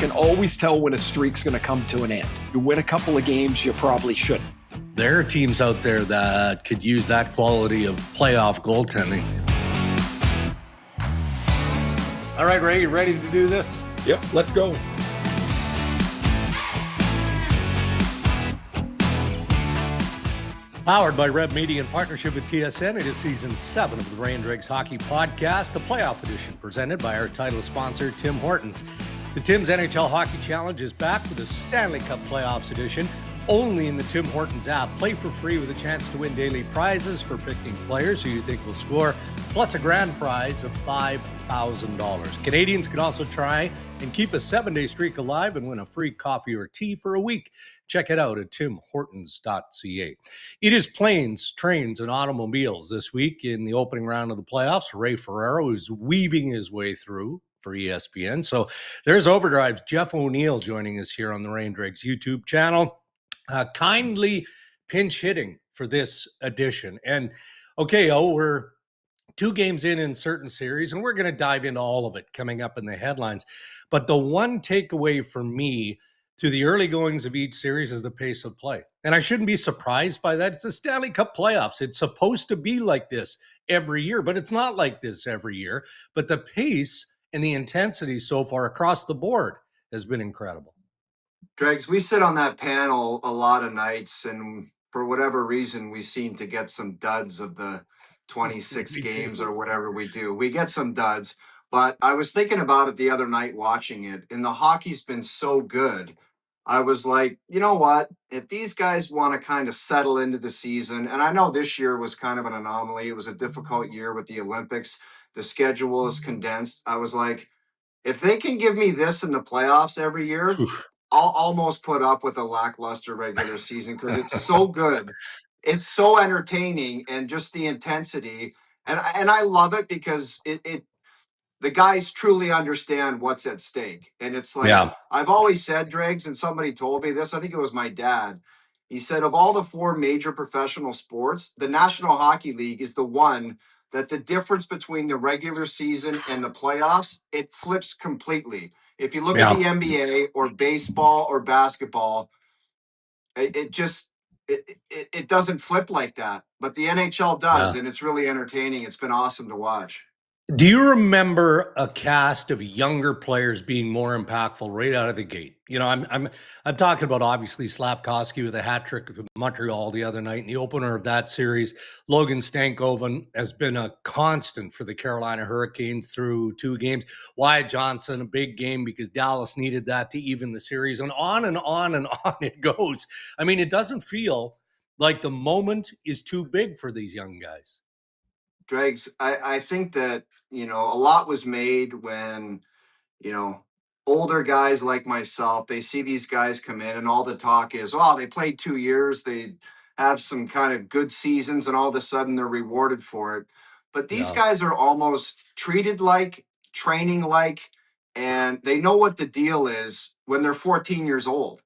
can always tell when a streak's going to come to an end. You win a couple of games, you probably shouldn't. There are teams out there that could use that quality of playoff goaltending. All right, Ray, you ready to do this? Yep, let's go. Powered by Rev Media in partnership with TSN, it is season 7 of the Ray and Dregs Hockey Podcast, a playoff edition presented by our title sponsor, Tim Hortons. The Tim's NHL Hockey Challenge is back with a Stanley Cup Playoffs edition, only in the Tim Hortons app. Play for free with a chance to win daily prizes for picking players who you think will score, plus a grand prize of $5,000. Canadiens can also try and keep a 7-day streak alive and win a free coffee or tea for a week. Check it out at timhortons.ca. It is planes, trains, and automobiles this week in the opening round of the playoffs. Ray Ferraro is weaving his way through for ESPN. So there's Overdrive's Jeff O'Neill joining us here on the Ray and Dregs YouTube channel. Kindly pinch hitting for this edition. And okay, we're 2 games in certain series, and we're going to dive into all of it coming up in the headlines. But the one takeaway for me to the early goings of each series is the pace of play. And I shouldn't be surprised by that. It's the Stanley Cup playoffs. It's supposed to be like this every year, but it's not like this every year. But the pace and the intensity so far across the board has been incredible. Dregs, we sit on that panel a lot of nights, and for whatever reason, we seem to get some duds of the 26 games or whatever we do. We get some duds, but I was thinking about it the other night watching it, and the hockey's been so good. I was like, you know what? If these guys want to kind of settle into the season, and I know this year was kind of an anomaly. It was a difficult year with the Olympics. The schedule is condensed. I was like, if they can give me this in the playoffs every year, I'll almost put up with a lackluster regular season because it's so good. It's so entertaining, and just the intensity. And I love it because the guys truly understand what's at stake. And it's like, Yeah. I've always said, Dregs, and somebody told me this, I think it was my dad. He said, of all the 4 major professional sports, the National Hockey League is the one that the difference between the regular season and the playoffs, it flips completely. If you look at the NBA or baseball or basketball, it doesn't flip like that. But the NHL does, and it's really entertaining. It's been awesome to watch. Do you remember a cast of younger players being more impactful right out of the gate? You know, I'm talking about obviously Slafkovský with a hat trick with Montreal the other night in the opener of that series. Logan Stankoven has been a constant for the Carolina Hurricanes through 2 games. Wyatt Johnson, a big game because Dallas needed that to even the series, and on and on and on it goes. I mean, it doesn't feel like the moment is too big for these young guys. Dregs, I think that, a lot was made when, older guys like myself, they see these guys come in and all the talk is, well, they played 2 years, they have some kind of good seasons, and all of a sudden they're rewarded for it. But these guys are almost treated like, training like, and they know what the deal is when they're 14 years old.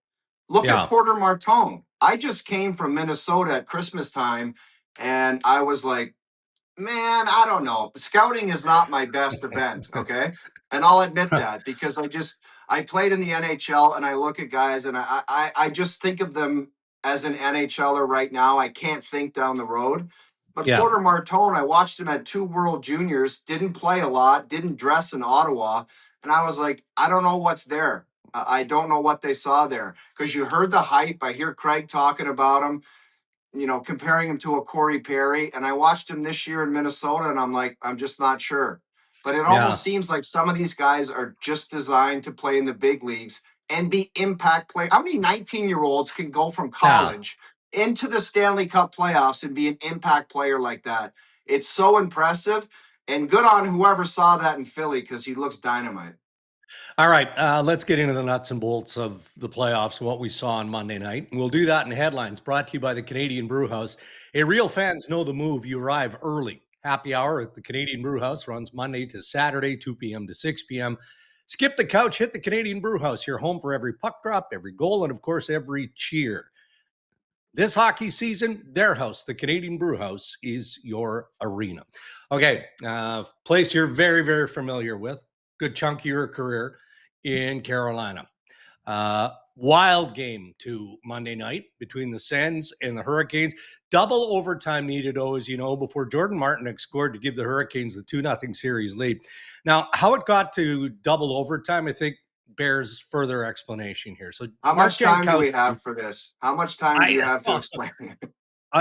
Look at Porter Martone. I just came from Minnesota at Christmas time, and I was like, man, I don't know. Scouting is not my best event, okay? And I'll admit that because I played in the NHL, and I look at guys, and I just think of them as an NHLer right now. I can't think down the road. But Porter Martone, I watched him at 2 World Juniors, didn't play a lot, didn't dress in Ottawa, and I was like, I don't know what's there. I don't know what they saw there because you heard the hype. I hear Craig talking about him, comparing him to a Corey Perry. And I watched him this year in Minnesota, and I'm like, I'm just not sure. But it almost seems like some of these guys are just designed to play in the big leagues and be impact players. How many 19-year-olds can go from college into the Stanley Cup playoffs and be an impact player like that? It's so impressive, and good on whoever saw that in Philly because he looks dynamite. All right, let's get into the nuts and bolts of the playoffs and what we saw on Monday night. And we'll do that in headlines brought to you by the Canadian Brewhouse. Hey, real fans know the move. You arrive early. Happy hour at the Canadian Brewhouse runs Monday to Saturday, 2 p.m. to 6 p.m. Skip the couch, hit the Canadian Brewhouse. Your home for every puck drop, every goal, and, of course, every cheer. This hockey season, their house, the Canadian Brewhouse, is your arena. Okay, place you're very, very familiar with. Good chunk of your career in Carolina. Wild game to Monday night between the Sens and the Hurricanes. Double overtime needed, as you know, before Jordan Martinook scored to give the Hurricanes the 2-0 series lead. Now, how it got to double overtime, I think, bears further explanation here. So, how much time do we have for this? How much time do you have to explain it?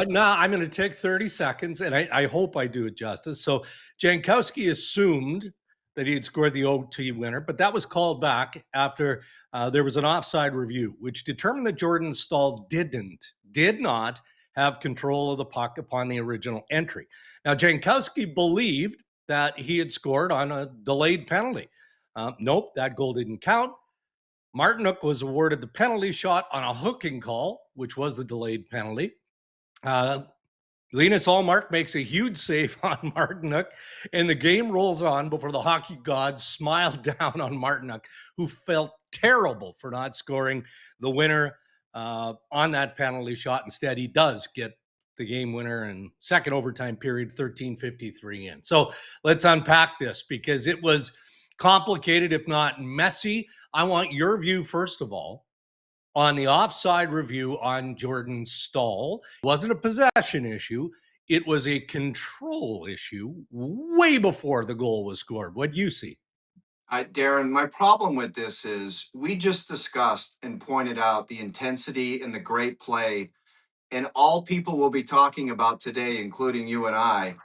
No, I'm going to take 30 seconds, and I hope I do it justice. So, Jankowski assumed that he had scored the OT winner, but that was called back after there was an offside review, which determined that Jordan Staal did not have control of the puck upon the original entry. Now, Jankowski believed that he had scored on a delayed penalty. Nope, that goal didn't count. Martinook was awarded the penalty shot on a hooking call, which was the delayed penalty. Linus Ullmark makes a huge save on Martinook, and the game rolls on before the hockey gods smile down on Martinook, who felt terrible for not scoring the winner on that penalty shot. Instead, he does get the game winner in second overtime period, 13:53 in. So let's unpack this because it was complicated, if not messy. I want your view, first of all, on the offside review on Jordan Staal. It wasn't a possession issue. It was a control issue way before the goal was scored. What do you see? Darren, my problem with this is we just discussed and pointed out the intensity and the great play. And all people will be talking about today, including you and I,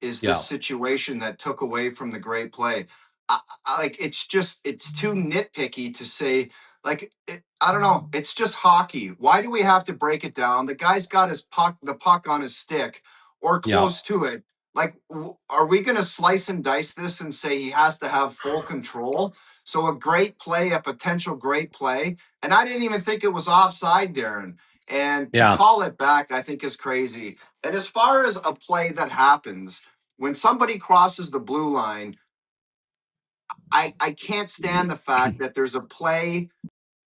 is this situation that took away from the great play. It's too nitpicky to say, I don't know. It's just hockey. Why do we have to break it down? The guy's got the puck on his stick or close to it. Are we going to slice and dice this and say he has to have full control? So a great play, a potential great play. And I didn't even think it was offside, Darren. And to call it back, I think is crazy. And as far as a play that happens, when somebody crosses the blue line, I can't stand the fact that there's a play,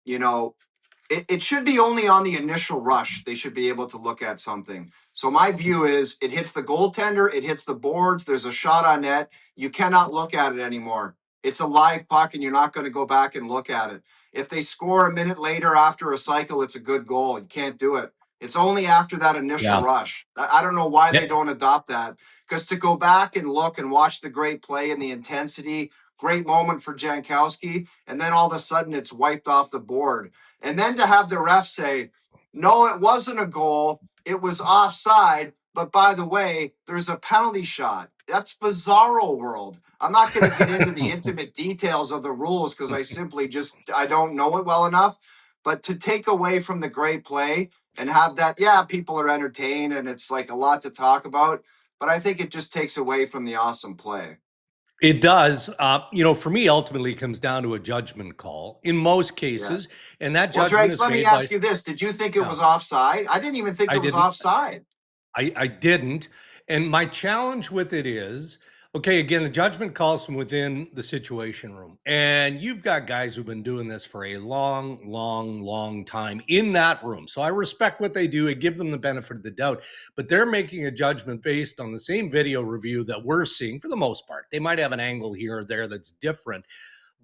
it should be only on the initial rush. They should be able to look at something. So my view is it hits the goaltender, it hits the boards, there's a shot on net. You cannot look at it anymore. It's a live puck and you're not going to go back and look at it. If they score a minute later after a cycle, it's a good goal. You can't do it. It's only after that initial rush. I don't know why they don't adopt that. Because to go back and look and watch the great play and the intensity, great moment for Jankowski, and then all of a sudden it's wiped off the board. And then to have the ref say, no, it wasn't a goal. It was offside. But by the way, there's a penalty shot. That's bizarro world. I'm not going to get into the intimate details of the rules because I don't know it well enough. But to take away from the great play and have that, people are entertained and it's like a lot to talk about. But I think it just takes away from the awesome play. It does. For me, ultimately, it comes down to a judgment call in most cases. And that judgment Draisaitl, let me ask you this. Did you think it was offside? I didn't even think it was offside. I didn't. And my challenge with it is, okay, again, the judgment calls from within the situation room. And you've got guys who've been doing this for a long, long, long time in that room. So I respect what they do. I give them the benefit of the doubt. But they're making a judgment based on the same video review that we're seeing for the most part. They might have an angle here or there that's different.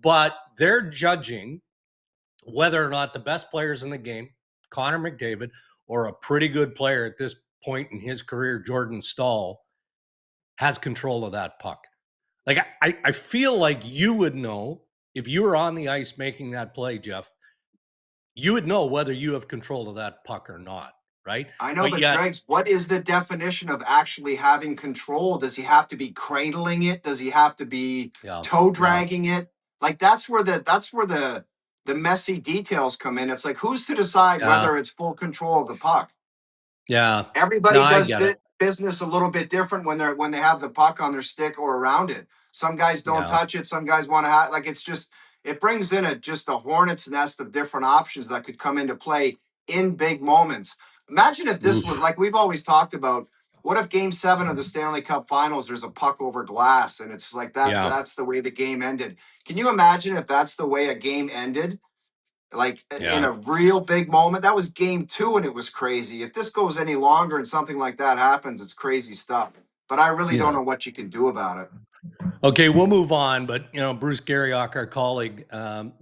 But they're judging whether or not the best players in the game, Connor McDavid, or a pretty good player at this point in his career, Jordan Staal, has control of that puck. I feel like you would know if you were on the ice making that play, Jeff, you would know whether you have control of that puck or not, right? I know, but Dregs, what is the definition of actually having control? Does he have to be cradling it? Does he have to be toe dragging it? That's where the messy details come in. It's like, who's to decide whether it's full control of the puck? Yeah. Everybody does business a little bit different when they have the puck on their stick or around it. Some guys don't touch it. Some guys want to have, it brings in just a hornet's nest of different options that could come into play in big moments. Imagine if this was like we've always talked about. What if Game 7 of the Stanley Cup Finals, there's a puck over glass, and it's like that's the way the game ended. Can you imagine if that's the way a game ended? In a real big moment? That was Game 2, and it was crazy. If this goes any longer and something like that happens, it's crazy stuff. But I really don't know what you can do about it. Okay, we'll move on. But, Bruce Garriock, our colleague,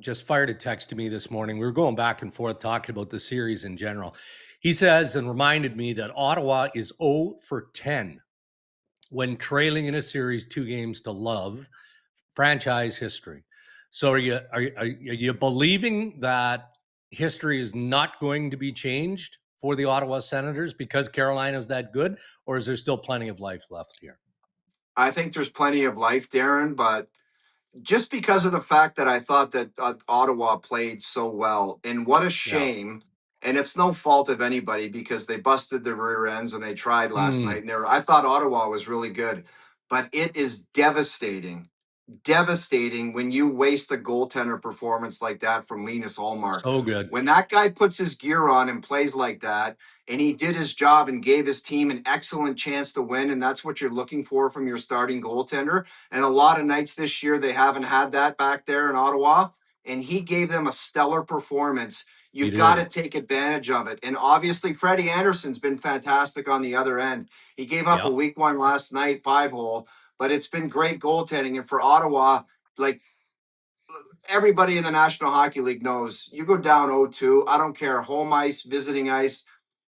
just fired a text to me this morning. We were going back and forth talking about the series in general. He says and reminded me that Ottawa is 0 for 10 when trailing in a series 2 games to love, franchise history. So are you believing that history is not going to be changed for the Ottawa Senators because Carolina's that good, or is there still plenty of life left here? I think there's plenty of life, Darren, but just because of the fact that I thought that Ottawa played so well, and what a Yeah. shame. And it's no fault of anybody because they busted their rear ends and they tried last night. And I thought Ottawa was really good, but it is devastating when you waste a goaltender performance like that from Linus Ullmark. So good. When that guy puts his gear on and plays like that, and he did his job and gave his team an excellent chance to win, and that's what you're looking for from your starting goaltender. And a lot of nights this year, they haven't had that back there in Ottawa, and he gave them a stellar performance. You've got to take advantage of it. And obviously, Freddie Anderson's been fantastic on the other end. He gave up a weak one last night, 5-hole, but it's been great goaltending. And for Ottawa, like everybody in the National Hockey League knows, you go down 0-2, I don't care, home ice, visiting ice,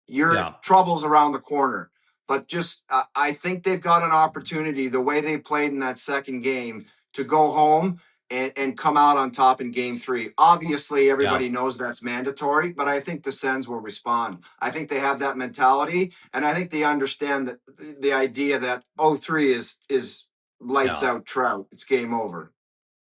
your trouble's around the corner. But just, I think they've got an opportunity, the way they played in that second game, to go home and come out on top in game 3. Obviously, everybody knows that's mandatory, but I think the Sens will respond. I think they have that mentality, and I think they understand that the idea that 0-3 is lights out Trout. It's game over.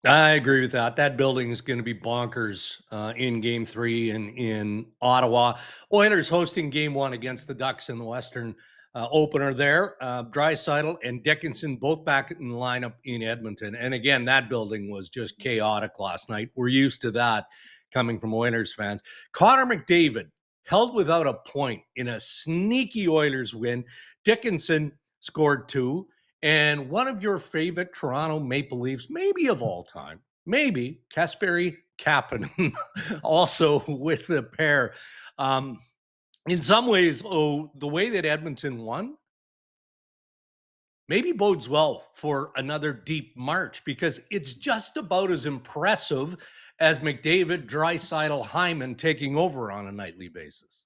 I agree with that. That building is going to be bonkers in game 3 in Ottawa. Oilers hosting game 1 against the Ducks in the Western opener there. Draisaitl and Dickinson both back in the lineup in Edmonton. And again, that building was just chaotic last night. We're used to that coming from Oilers fans. Connor McDavid held without a point in a sneaky Oilers win. Dickinson scored 2. And one of your favorite Toronto Maple Leafs, maybe of all time, maybe Kasperi Kapanen, also with the pair. In some ways, the way that Edmonton won maybe bodes well for another deep March, because it's just about as impressive as McDavid, Draisaitl, Hyman taking over on a nightly basis.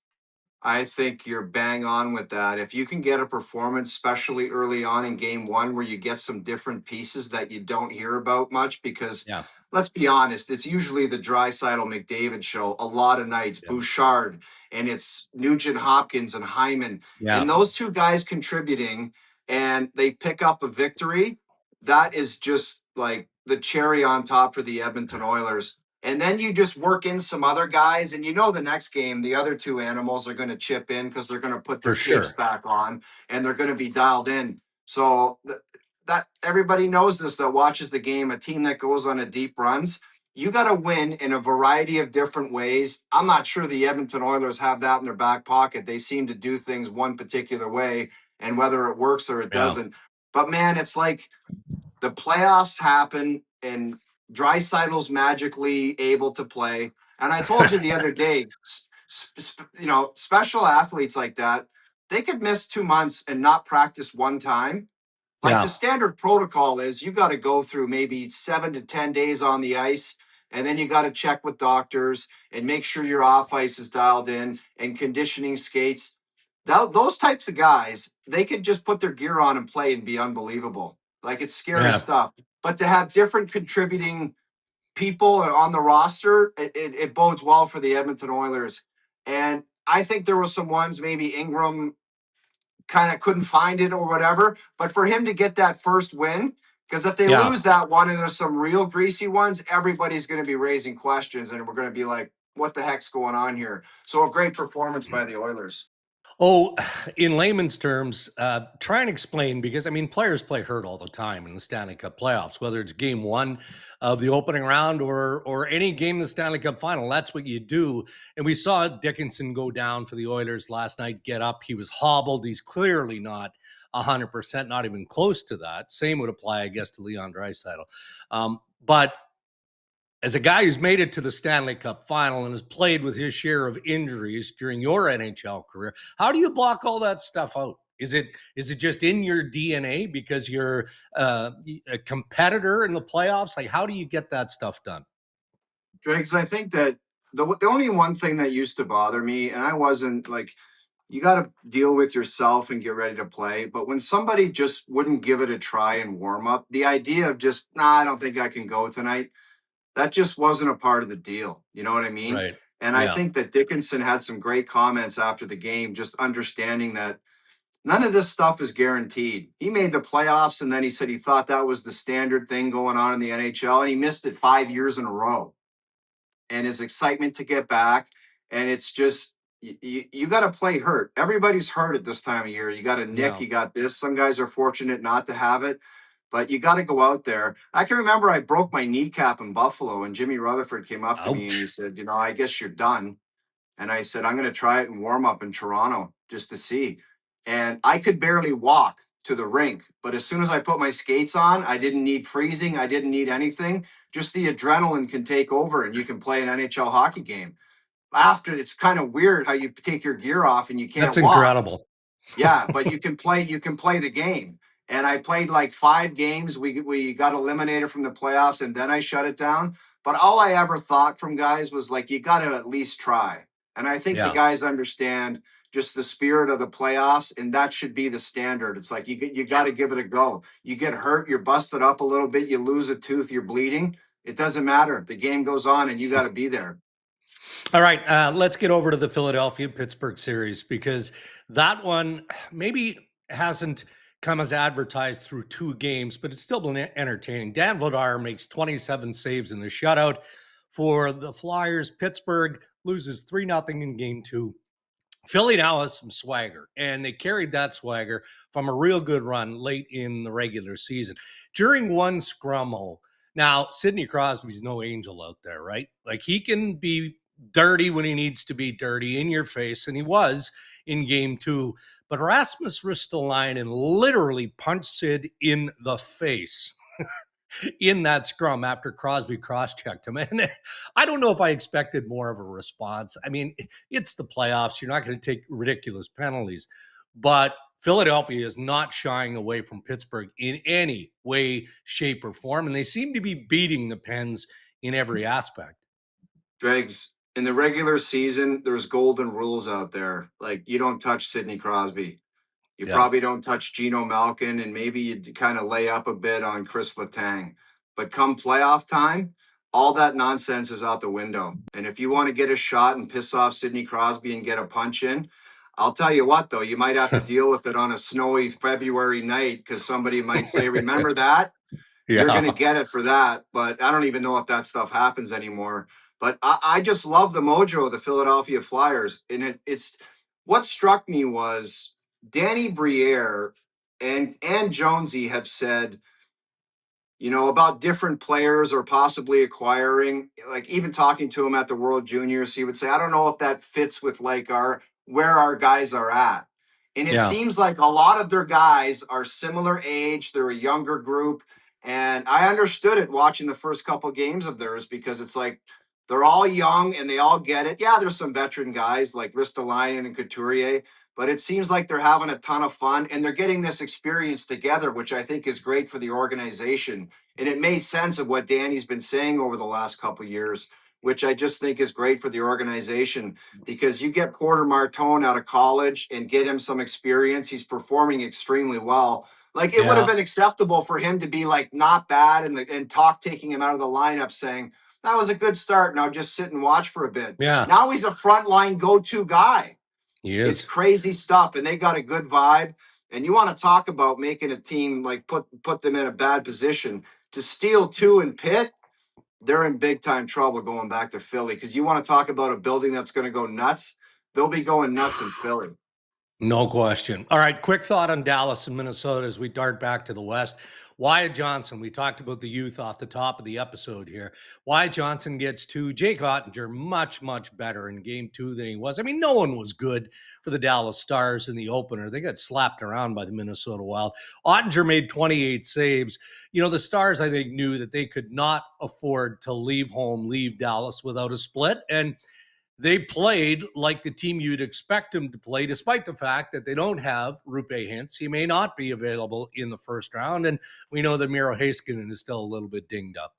I think you're bang on with that. If you can get a performance, especially early on in game 1, where you get some different pieces that you don't hear about much, because let's be honest, it's usually the Draisaitl McDavid show a lot of nights, Bouchard, and it's Nugent Hopkins and Hyman. And those two guys contributing, and they pick up a victory. That is just like the cherry on top for the Edmonton Oilers. And then you just work in some other guys, and the next game, the other two animals are going to chip in because they're going to put their capes back on, and they're going to be dialed in. So that everybody knows this that watches the game, a team that goes on a deep runs, you got to win in a variety of different ways. I'm not sure the Edmonton Oilers have that in their back pocket. They seem to do things one particular way, and whether it works or it doesn't. But, man, it's like the playoffs happen, and Draisaitl's magically able to play. And I told you the other day, special athletes like that, they could miss 2 months and not practice one time. Like the standard protocol is you got to go through maybe 7 to 10 days on the ice, and then you got to check with doctors and make sure your off ice is dialed in and conditioning skates. Those types of guys, they could just put their gear on and play and be unbelievable. Like, it's scary stuff. But to have different contributing people on the roster, it bodes well for the Edmonton Oilers. And I think there were some ones, maybe Ingram kind of couldn't find it or whatever. But for him to get that first win, because if they lose that one and there's some real greasy ones, everybody's going to be raising questions, and we're going to be like, what the heck's going on here? So a great performance by the Oilers. Oh, in layman's terms, try and explain, because, players play hurt all the time in the Stanley Cup playoffs, whether it's game 1 of the opening round or any game in the Stanley Cup final. That's what you do. And we saw Dickinson go down for the Oilers last night, get up. He was hobbled. He's clearly not 100%, not even close to that. Same would apply, I guess, to Leon Draisaitl. But as a guy who's made it to the Stanley Cup final and has played with his share of injuries during your NHL career, how do you block all that stuff out Is it just in your DNA because you're a competitor in the playoffs? Like, how do you get that stuff done? Dregs, I think that the only one thing that used to bother me, and I wasn't like, you got to deal with yourself and get ready to play. But when somebody just wouldn't give it a try and warm up, the idea of just, I don't think I can go tonight, that just wasn't a part of the deal. You know what I mean? Right. And I think that Dickinson had some great comments after the game, just understanding that none of this stuff is guaranteed. He made the playoffs, and then he said he thought that was the standard thing going on in the NHL, and he missed it 5 years in a row. And his excitement to get back, and it's just, you got to play hurt. Everybody's hurt at this time of year. You got a nick, you got this. Some guys are fortunate not to have it, but you got to go out there. I can remember I broke my kneecap in Buffalo, and Jimmy Rutherford came up to me and he said, I guess you're done. And I said, I'm going to try it and warm up in Toronto just to see. And I could barely walk to the rink, but as soon as I put my skates on, I didn't need freezing. I didn't need anything. Just the adrenaline can take over and you can play an NHL hockey game. After, it's kind of weird how you take your gear off and you can't That's walk. incredible. Yeah, but you can play the game. And I played like 5 games. We got eliminated from the playoffs and then I shut it down. But all I ever thought from guys was like, you got to at least try. And I think the guys understand just the spirit of the playoffs, and that should be the standard. It's like you got to give it a go. You get hurt, you're busted up a little bit, you lose a tooth, you're bleeding. It doesn't matter. The game goes on, and you got to be there. All right, let's get over to the Philadelphia-Pittsburgh series, because that one maybe hasn't come as advertised through 2 games, but it's still been entertaining. Dan Vladar makes 27 saves in the shutout for the Flyers. Pittsburgh loses 3-0 in game 2. Philly now has some swagger, and they carried that swagger from a real good run late in the regular season. During one scrum, now Sidney Crosby's no angel out there, right? Like, he can be dirty when he needs to be dirty, in your face, and he was in game 2. But Rasmus Ristolainen literally punched Sid in the face in that scrum after Crosby cross-checked him. And I don't know if I expected more of a response. I mean, it's the playoffs. You're not going to take ridiculous penalties. But Philadelphia is not shying away from Pittsburgh in any way, shape, or form. And they seem to be beating the Pens in every aspect. Dregs, in the regular season, there's golden rules out there. Like, you don't touch Sidney Crosby. You probably don't touch Geno Malkin, and maybe you kind of lay up a bit on Chris Letang. But come playoff time, all that nonsense is out the window. And if you want to get a shot and piss off Sidney Crosby and get a punch in, I'll tell you what, though, you might have to deal with it on a snowy February night, because somebody might say, remember that? You're going to get it for that. But I don't even know if that stuff happens anymore. But I just love the mojo of the Philadelphia Flyers. And it's what struck me was Danny Briere and Jonesy have said, about different players or possibly acquiring, like even talking to him at the World Juniors, he would say, I don't know if that fits with like where our guys are at. And it seems like a lot of their guys are similar age. They're a younger group. And I understood it watching the first couple games of theirs, because it's like, they're all young and they all get it. Yeah, there's some veteran guys like Ristolainen and Couturier, but it seems like they're having a ton of fun and they're getting this experience together, which I think is great for the organization. And it made sense of what Danny's been saying over the last couple of years, which I just think is great for the organization, because you get Porter Martone out of college and get him some experience. He's performing extremely well. Like, it would have been acceptable for him to be like not bad and talk taking him out of the lineup saying, that was a good start. Now just sit and watch for a bit. Yeah. Now he's a frontline go-to guy. He is. It's crazy stuff, and they got a good vibe. And you want to talk about making a team like put them in a bad position to steal 2 in Pitt. They're in big time trouble going back to Philly, because you want to talk about a building that's going to go nuts. They'll be going nuts in Philly. No question. All right, quick thought on Dallas and Minnesota as we dart back to the West. Wyatt Johnson, we talked about the youth off the top of the episode here. Wyatt Johnson gets 2. Jake Oettinger, much, much better in game 2 than he was. I mean, no one was good for the Dallas Stars in the opener. They got slapped around by the Minnesota Wild. Oettinger made 28 saves. The Stars, I think, knew that they could not afford to leave Dallas without a split. And they played like the team you'd expect them to play, despite the fact that they don't have Roope Hintz. He may not be available in the first round, and we know that Miro Heiskanen is still a little bit dinged up.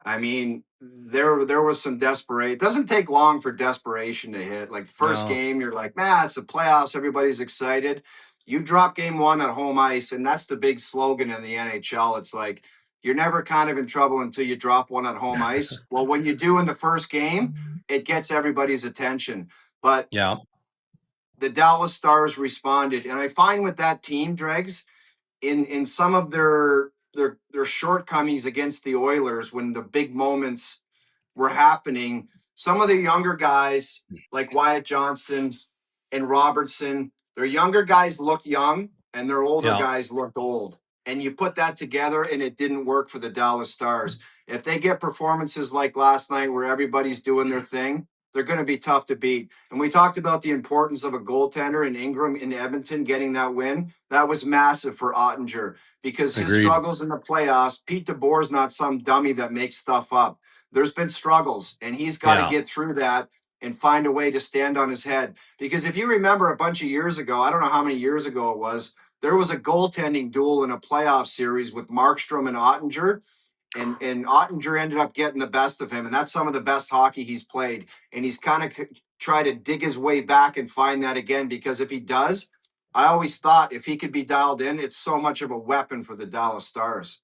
I mean, there was some desperation. It doesn't take long for desperation to hit. Like first game, you're like, man, it's the playoffs. Everybody's excited. You drop game one at home ice, and that's the big slogan in the NHL. It's like you're never kind of in trouble until you drop one at home ice. Well, when you do in the first game, it gets everybody's attention. But Yeah. the Dallas Stars responded, and I find with that team, Dregs, in some of their shortcomings against the Oilers when the big moments were happening, some of the younger guys like Wyatt Johnson and Robertson, their younger guys looked young and their older guys looked old. And you put that together and it didn't work for the Dallas Stars. If they get performances like last night where everybody's doing their thing, they're going to be tough to beat. And we talked about the importance of a goaltender in Ingram in Edmonton getting that win. That was massive for Oettinger because his struggles in the playoffs, Pete DeBoer's not some dummy that makes stuff up. There's been struggles, and he's got to get through that and find a way to stand on his head. Because if you remember a bunch of years ago, I don't know how many years ago it was, there was a goaltending duel in a playoff series with Markstrom and Oettinger. And Oettinger ended up getting the best of him. And that's some of the best hockey he's played. And he's kind of try to dig his way back and find that again. Because if he does, I always thought if he could be dialed in, it's so much of a weapon for the Dallas Stars.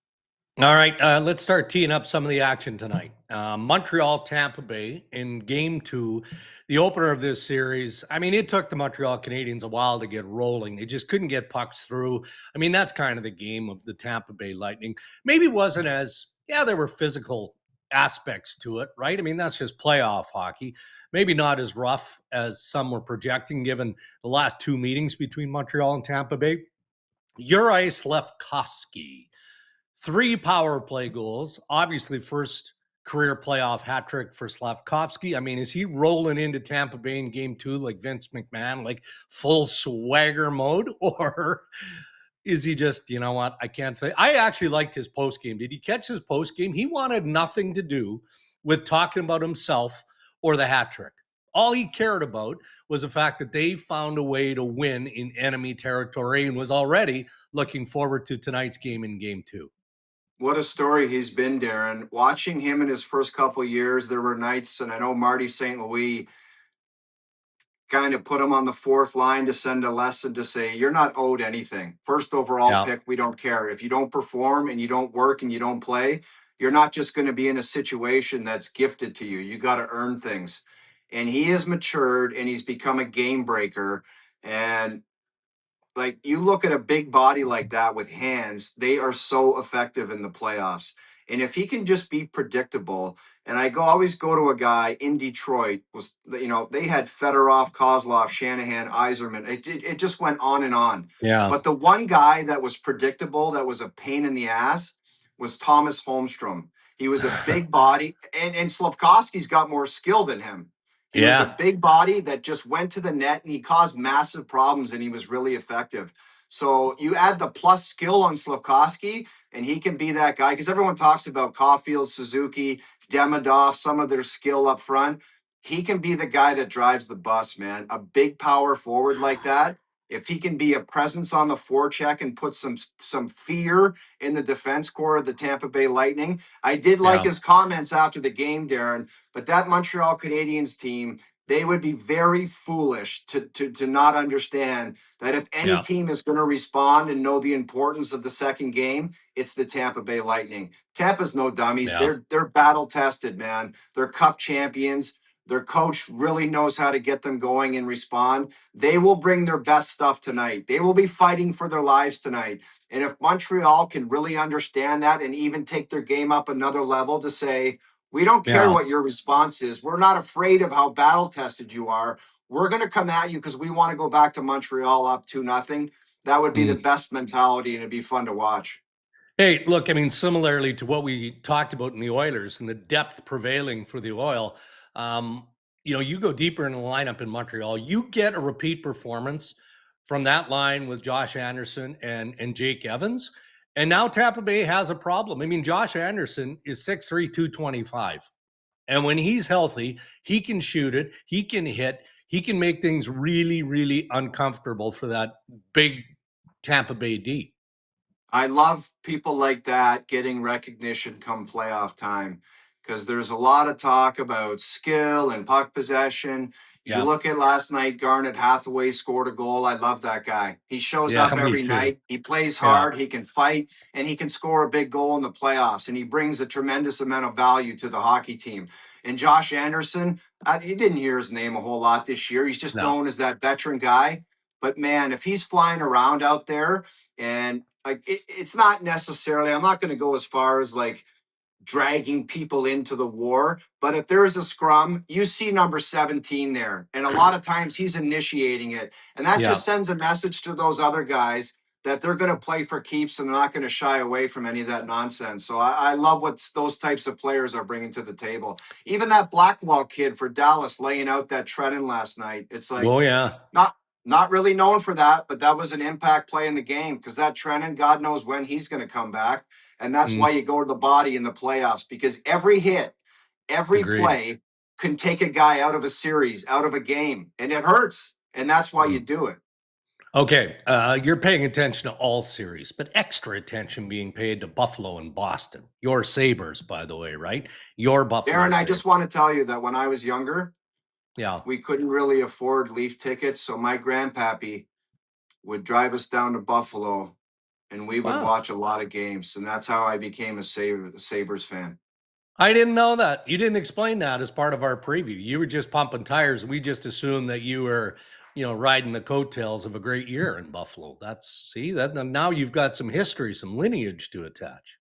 All right, let's start teeing up some of the action tonight. Montreal, Tampa Bay in Game 2, the opener of this series. I mean, it took the Montreal Canadiens a while to get rolling. They just couldn't get pucks through. I mean, that's kind of the game of the Tampa Bay Lightning. Maybe it wasn't as, there were physical aspects to it, right? I mean, that's just playoff hockey. Maybe not as rough as some were projecting, given the last two meetings between Montreal and Tampa Bay. Juraj Slafkovský, 3 power play goals, obviously first career playoff hat trick for Slafkovský. I mean, is he rolling into Tampa Bay in Game 2 like Vince McMahon, like full swagger mode? Or is he just, you know what, I can't say. I actually liked his postgame. Did you catch his postgame? He wanted nothing to do with talking about himself or the hat trick. All he cared about was the fact that they found a way to win in enemy territory and was already looking forward to tonight's game in Game 2. What a story he's been, Darren. Watching him in his first couple of years, there were nights, and I know Marty St. Louis kind of put him on the fourth line to send a lesson to say, you're not owed anything. First overall pick, we don't care. If you don't perform and you don't work and you don't play, you're not just going to be in a situation that's gifted to you. You got to earn things. And he has matured and he's become a game breaker. And like you look at a big body like that with hands, they are so effective in the playoffs. And if he can just be predictable, and always go to a guy in Detroit, was, you know, they had Fedorov, Kozlov, Shanahan, Yzerman. It just went on and on. Yeah. But the one guy that was predictable, that was a pain in the ass, was Thomas Holmstrom. He was a big body, and Slafkovsky's got more skill than him. He was a big body that just went to the net and he caused massive problems and he was really effective. So you add the plus skill on Slafkovský and he can be that guy because everyone talks about Caufield, Suzuki, Demidov, some of their skill up front. He can be the guy that drives the bus, man. A big power forward like that. If he can be a presence on the forecheck and put some fear in the defense core of the Tampa Bay Lightning. I did like his comments after the game, Darren, but that Montreal Canadiens team, they would be very foolish to not understand that if any team is going to respond and know the importance of the second game, it's the Tampa Bay Lightning. Tampa's no dummies. They're battle tested, man. They're cup champions. Their coach really knows how to get them going and respond. They will bring their best stuff tonight. They will be fighting for their lives tonight. And if Montreal can really understand that and even take their game up another level to say, we don't care what your response is. We're not afraid of how battle tested you are. We're going to come at you because we want to go back to Montreal up 2-0. That would be the best mentality and it'd be fun to watch. Hey, look, I mean, similarly to what we talked about in the Oilers and the depth prevailing for the Oil, you know, you go deeper in the lineup in Montreal, you get a repeat performance from that line with Josh Anderson and Jake Evans. And now Tampa Bay has a problem. I mean, Josh Anderson is 6'3", 225. And when he's healthy, he can shoot it, he can hit, he can make things really, really uncomfortable for that big Tampa Bay D. I love people like that getting recognition come playoff time because there's a lot of talk about skill and puck possession. You Yeah. look at last night, Garnet Hathaway scored a goal. I love that guy. He shows Yeah, up me every too. night. He plays Yeah. hard. He can fight and he can score a big goal in the playoffs. And he brings a tremendous amount of value to the hockey team. And Josh Anderson, you didn't hear his name a whole lot this year. He's just No. known as that veteran guy. But man, if he's flying around out there and like it's not necessarily, I'm not going to go as far as like dragging people into the war, but if there's a scrum, you see number 17 there. And a lot of times he's initiating it. And that Yeah. just sends a message to those other guys that they're going to play for keeps and they're not going to shy away from any of that nonsense. So I love what those types of players are bringing to the table. Even that Blackwell kid for Dallas laying out that Trenton last night. It's like, Oh, yeah. not really known for that, but that was an impact play in the game because that Trenton, God knows when he's going to come back. And that's Mm, why you go to the body in the playoffs because every hit, every agreed. play can take a guy out of a series, out of a game, and it hurts. And that's why you Mm. do it. Okay, you're paying attention to all series, but extra attention being paid to Buffalo and Boston. Your Sabres, by the way, right? Your Buffalo Aaron, I Sabres. just want to tell you that when I was younger, Yeah. we couldn't really afford Leaf tickets. So my grandpappy would drive us down to Buffalo and we would Wow. watch a lot of games. And that's how I became a Sabres fan. I didn't know that. You didn't explain that as part of our preview. You were just pumping tires. We just assumed that you were, riding the coattails of a great year in Buffalo. See that now you've got some history, some lineage to attach.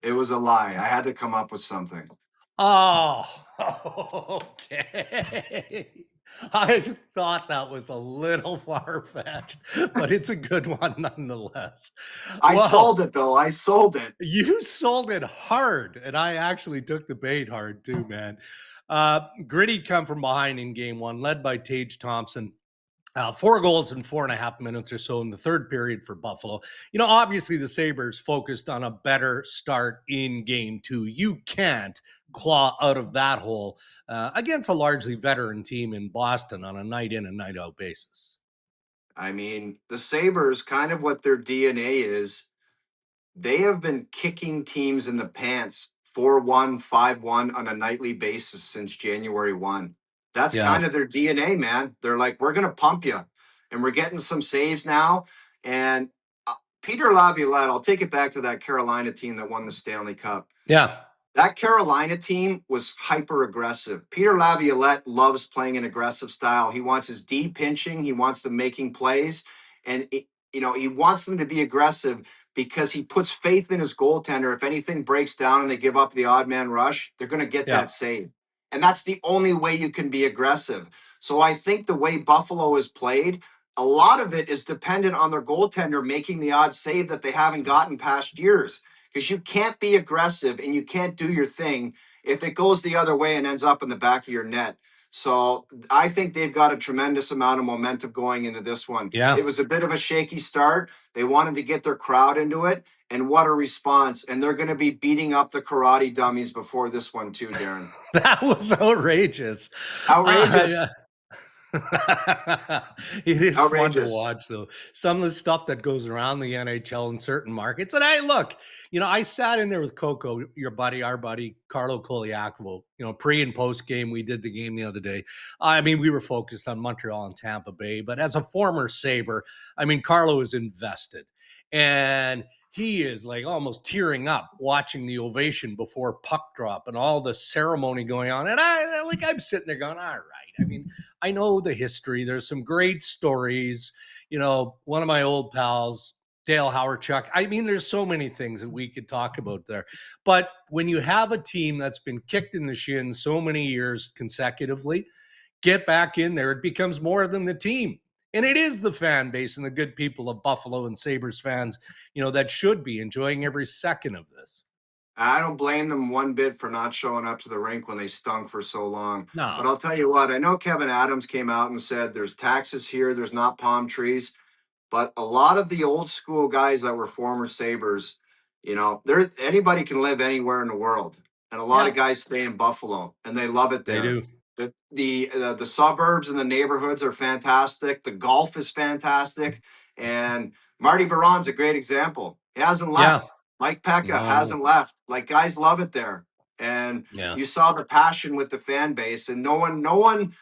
It was a lie. I had to come up with something. Oh, okay. I thought that was a little far-fetched, but it's a good one nonetheless. I Well, sold it though. I sold it. you sold it hard, and I actually took the bait hard too, man. Gritty come from behind in game one, led by Tage Thompson. 4 goals in 4.5 minutes or so in the third period for Buffalo. Obviously the Sabres focused on a better start in game two. You can't claw out of that hole against a largely veteran team in Boston on a night in and night out basis. I mean, the Sabres, kind of what their DNA is, they have been kicking teams in the pants 4-1, 5-1 on a nightly basis since January 1. That's Yeah. kind of their DNA, man. They're like, we're going to pump you. And we're getting some saves now. And Peter Laviolette, I'll take it back to that Carolina team that won the Stanley Cup. Yeah. That Carolina team was hyper aggressive. Peter Laviolette loves playing an aggressive style. He wants his D pinching. He wants them making plays. And, he wants them to be aggressive because he puts faith in his goaltender. If anything breaks down and they give up the odd man rush, they're going to get Yeah. that save. And that's the only way you can be aggressive. So I think the way Buffalo is played, a lot of it is dependent on their goaltender making the odd save that they haven't gotten past years because you can't be aggressive and you can't do your thing if it goes the other way and ends up in the back of your net. So I think they've got a tremendous amount of momentum going into this one. Yeah. It was a bit of a shaky start. They wanted to get their crowd into it, and what a response. And they're going to be beating up the karate dummies before this one too, Darren. That was outrageous. Outrageous. It is fun to Outrageous. watch, though. Some of the stuff that goes around the NHL in certain markets. And look, I sat in there with Coco, our buddy, Carlo Koliakovo, pre and post game. We did the game the other day. I mean, we were focused on Montreal and Tampa Bay, but as a former Sabre, Carlo is invested. And he is like almost tearing up watching the ovation before puck drop and all the ceremony going on. And I'm sitting there going, all right. I know the history. There's some great stories. One of my old pals, Dale Howarchuk. There's so many things that we could talk about there. But when you have a team that's been kicked in the shin so many years consecutively, get back in there. It becomes more than the team. And it is the fan base and the good people of Buffalo and Sabres fans, that should be enjoying every second of this. I don't blame them one bit for not showing up to the rink when they stunk for so long. No. But I'll tell you what, I know Kevin Adams came out and said there's taxes here, there's not palm trees. But a lot of the old school guys that were former Sabres, anybody can live anywhere in the world. and a lot of guys stay in Buffalo, and they love it there. They do. The suburbs and the neighborhoods are fantastic. The golf is fantastic, and Marty Baron's a great example. He hasn't left. Yeah. Mike Pekka No. hasn't left. Like, guys love it there, and you saw the passion with the fan base, and no one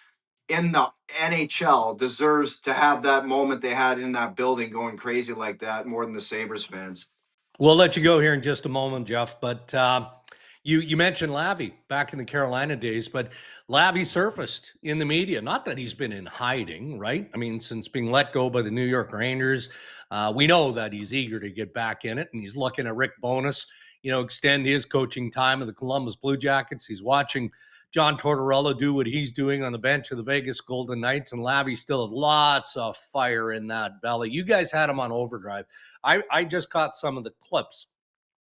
in the NHL deserves to have that moment they had in that building going crazy like that more than the Sabres fans. We'll let you go here in just a moment, Jeff, but you mentioned Lavi back in the Carolina days, but Lavi surfaced in the media. Not that he's been in hiding, right? I mean, since being let go by the New York Rangers, we know that he's eager to get back in it, and he's looking at Rick Bowness, extend his coaching time of the Columbus Blue Jackets. He's watching John Tortorella do what he's doing on the bench of the Vegas Golden Knights, and Lavi still has lots of fire in that belly. You guys had him on overdrive. I just caught some of the clips.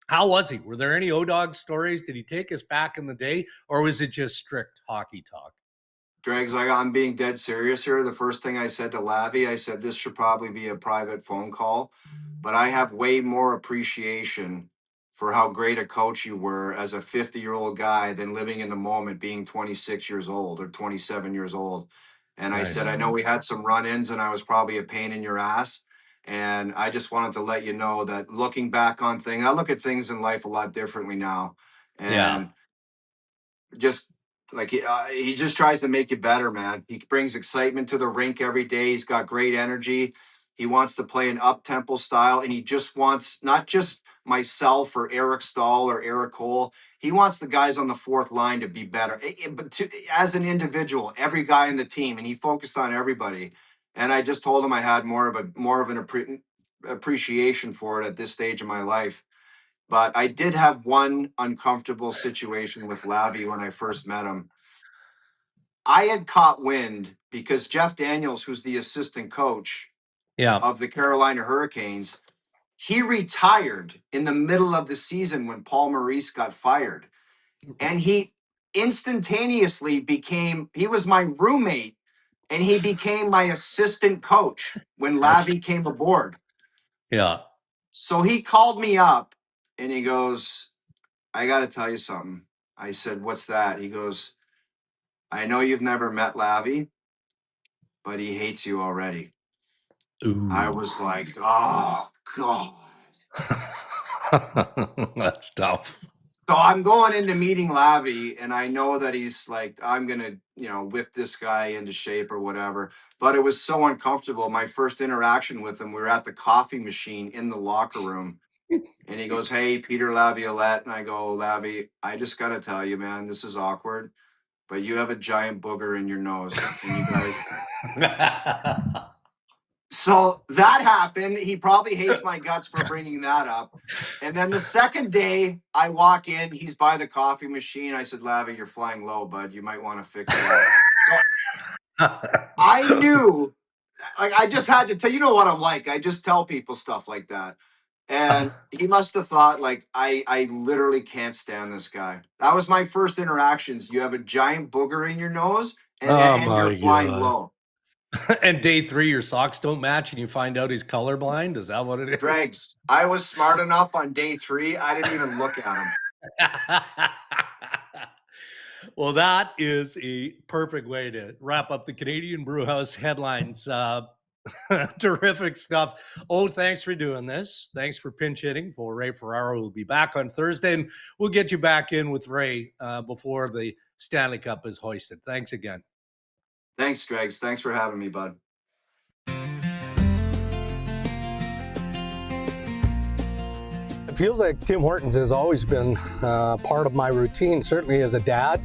How was he? Were there any O-Dog stories? Did he take us back in the day, or was it just strict hockey talk? Dregs, I'm being dead serious here. The first thing I said to Lavi, I said this should probably be a private phone call, but I have way more appreciation for how great a coach you were as a 50-year-old guy than living in the moment being 26 years old or 27 years old. And nice. I said, I know we had some run-ins and I was probably a pain in your ass. And I just wanted to let you know that looking back on things, I look at things in life a lot differently now. And just like he just tries to make you better, man. He brings excitement to the rink every day. He's got great energy. He wants to play an up-tempo style, and he just wants not just myself or Eric Stahl or Eric Cole. He wants the guys on the fourth line to be better, but as an individual, every guy in the team, and he focused on everybody. And I just told him I had more of an appreciation for it at this stage of my life. But I did have one uncomfortable situation with Lavi when I first met him. I had caught wind because Jeff Daniels, who's the assistant coach of the Carolina Hurricanes, he retired in the middle of the season when Paul Maurice got fired. And he instantaneously he was my roommate, and he became my assistant coach when Lavi came aboard. Yeah. So he called me up and he goes, I got to tell you something. I said, what's that? He goes, I know you've never met Lavi, but he hates you already. Ooh. I was like, oh, God. That's tough. So I'm going into meeting Lavi, and I know that he's like, I'm going to, whip this guy into shape or whatever. But it was so uncomfortable. My first interaction with him, we were at the coffee machine in the locker room. And he goes, hey, Peter Laviolette. And I go, Lavi, I just got to tell you, man, this is awkward, but you have a giant booger in your nose. And you guys... So that happened. He probably hates my guts for bringing that up. And then the second day I walk in, he's by the coffee machine. I said, Lavi, you're flying low, bud. You might want to fix that. So I knew, I just had to tell you know what I'm like. I just tell people stuff like that. And he must have thought, I literally can't stand this guy. That was my first interactions. You have a giant booger in your nose, and you're flying low. And day 3, your socks don't match, and you find out he's colorblind? Is that what it is? Dregs, I was smart enough on day 3. I didn't even look at him. Well, that is a perfect way to wrap up the Canadian Brewhouse headlines. Terrific stuff. Oh, thanks for doing this. Thanks for pinch hitting for Ray Ferraro, who will be back on Thursday, and we'll get you back in with Ray before the Stanley Cup is hoisted. Thanks again. Thanks, Dregs. Thanks for having me, bud. It feels like Tim Hortons has always been part of my routine, certainly as a dad,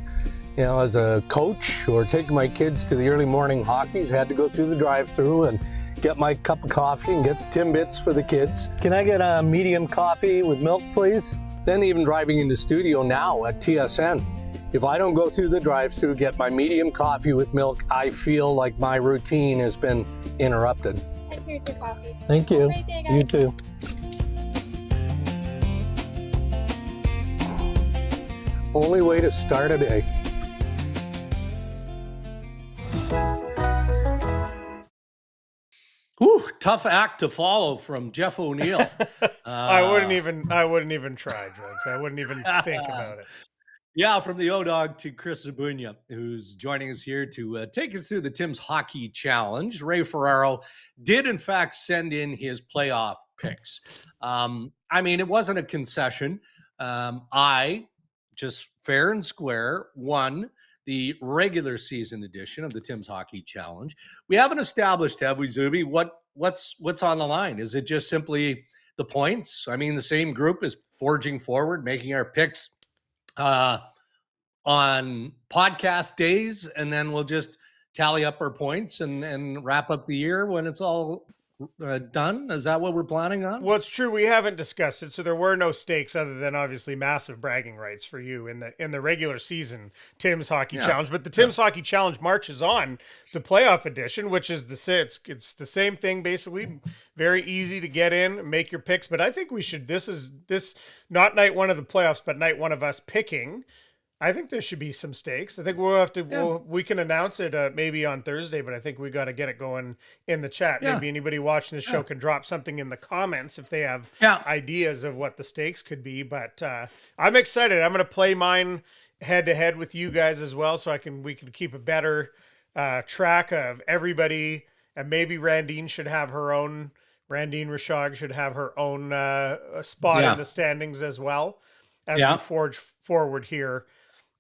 as a coach, or taking my kids to the early morning hockeys. Had to go through the drive-thru and get my cup of coffee and get the Timbits for the kids. Can I get a medium coffee with milk, please? Then even driving into studio now at TSN. If I don't go through the drive-thru, get my medium coffee with milk, I feel like my routine has been interrupted. Here's your coffee. Thank you. Right there, guys. You too. Only way to start a day. Whew, tough act to follow from Jeff O'Neill. I wouldn't even try, Drugs. I wouldn't even think about it. Yeah, from the O-Dog to Chris Zabunya, who's joining us here to take us through the Tim's Hockey Challenge. Ray Ferraro did, in fact, send in his playoff picks. I mean, it wasn't a concession. I, just fair and square, won the regular season edition of the Tim's Hockey Challenge. We haven't established, have we, Zuby? What's on the line? Is it just simply the points? I mean, the same group is forging forward, making our picks on podcast days, and then we'll just tally up our points and wrap up the year when it's all done. Is that what we're planning on? Well, it's true. We haven't discussed it, so there were no stakes other than obviously massive bragging rights for you in the regular season Tim's Hockey Challenge. But the Tim's Hockey Challenge marches on the playoff edition, which is it's the same thing basically. Very easy to get in, make your picks. But I think we should. This not night one of the playoffs, but night one of us picking. I think there should be some stakes. I think we'll have to, we can announce it maybe on Thursday, but I think we got to get it going in the chat. Maybe anybody watching the show can drop something in the comments if they have ideas of what the stakes could be. But I'm excited. I'm going to play mine head to head with you guys as well. So we can keep a better track of everybody. And maybe Randine should have her own, Randine Rashog should have her own spot in the standings as well as we forge forward here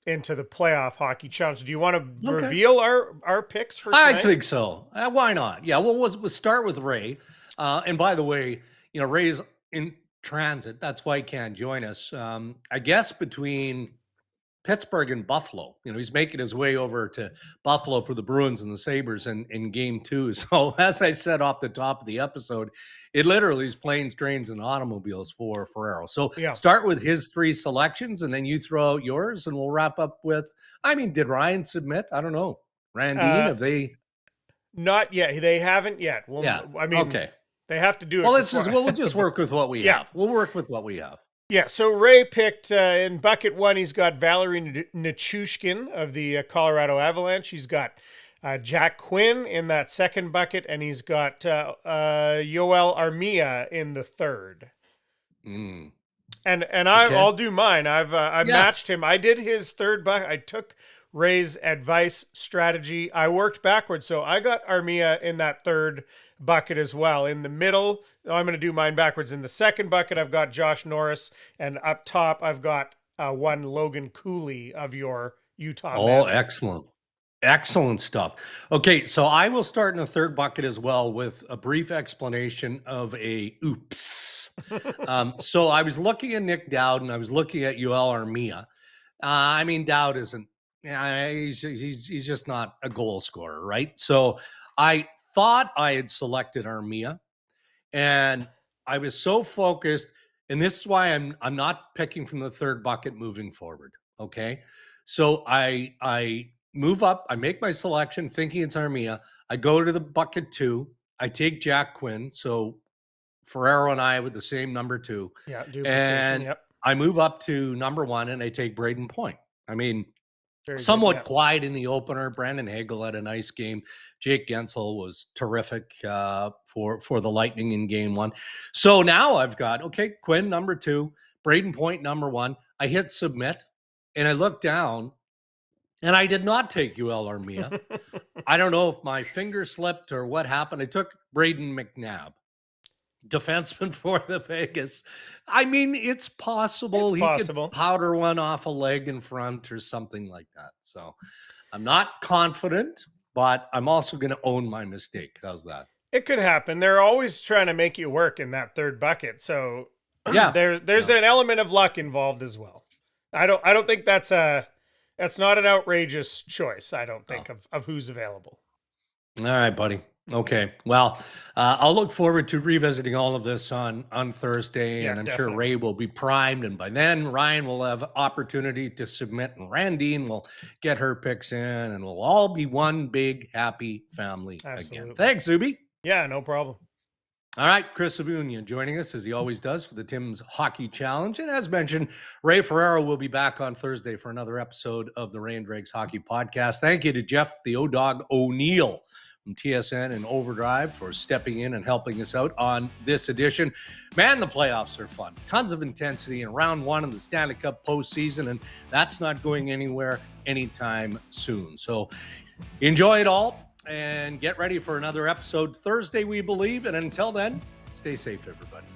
into the playoff hockey challenge. Do you want to reveal our picks for tonight? I think so. Why not? Yeah, well, we'll start with Ray. And by the way, Ray's in transit. That's why he can't join us. I guess between Pittsburgh and Buffalo, he's making his way over to Buffalo for the Bruins and the Sabres in game 2. So as I said off the top of the episode, it literally is planes, trains, and automobiles for Ferraro. So start with his 3 selections, and then you throw out yours, and we'll wrap up with, did Ryan submit? I don't know. Randine, have they? Not yet. They haven't yet. Well, okay. They have to do it. Well, we'll just work with what we have. We'll work with what we have. Yeah, so Ray picked in bucket 1, he's got Valeri Nichushkin of the Colorado Avalanche. He's got Jack Quinn in that second bucket, and he's got Yoel Armia in the third. And I'll do mine. I've matched him. I did his third bucket. I took Ray's advice strategy. I worked backwards, so I got Armia in that third bucket as well. In the middle, I'm going to do mine backwards. In the second bucket, I've got Josh Norris, and up top, I've got one Logan Cooley of your Utah. Oh, excellent stuff. Okay, so I will start in the third bucket as well with a brief explanation of a oops. So I was looking at Nick Dowd, and I was looking at Yoel Armia. Dowd isn't. He's just not a goal scorer, right? So I thought I had selected Armia, and I was so focused, and this is why I'm not picking from the third bucket moving forward. Okay, so I move up, I make my selection thinking it's Armia. I go to the bucket 2, I take Jack Quinn, so Ferraro and I with the same number 2. Yeah, and I move up to number 1, and I take Braden Point. Somewhat quiet in the opener. Brandon Hagel had a nice game. Jake Gensel was terrific for the Lightning in game 1. So now I've got, Quinn number 2, Braden Point number 1. I hit submit, and I look down, and I did not take Yoel Armia. I don't know if my finger slipped or what happened. I took Braden McNabb, defenseman for the Vegas. It's possible he could powder one off a leg in front or something like that. So I'm not confident, but I'm also going to own my mistake. How's that? It could happen. They're always trying to make you work in that third bucket. So there's an element of luck involved as well. I don't think that's not an outrageous choice. I don't think of who's available. All right, buddy. Okay. Well, I'll look forward to revisiting all of this on Thursday, and I'm sure Ray will be primed, and by then Ryan will have opportunity to submit, and Randine will get her picks in, and we'll all be one big happy family again. Thanks, Zuby. Yeah, no problem. All right, Chris Zabunya joining us as he always does for the Tim's Hockey Challenge, and as mentioned, Ray Ferraro will be back on Thursday for another episode of the Ray and Dregs Hockey Podcast. Thank you to Jeff the O-Dog O'Neill, from TSN and Overdrive for stepping in and helping us out on this edition. Man, the playoffs are fun. Tons of intensity in round one of the Stanley Cup postseason, and that's not going anywhere anytime soon. So enjoy it all and get ready for another episode Thursday, we believe. And until then, stay safe, everybody.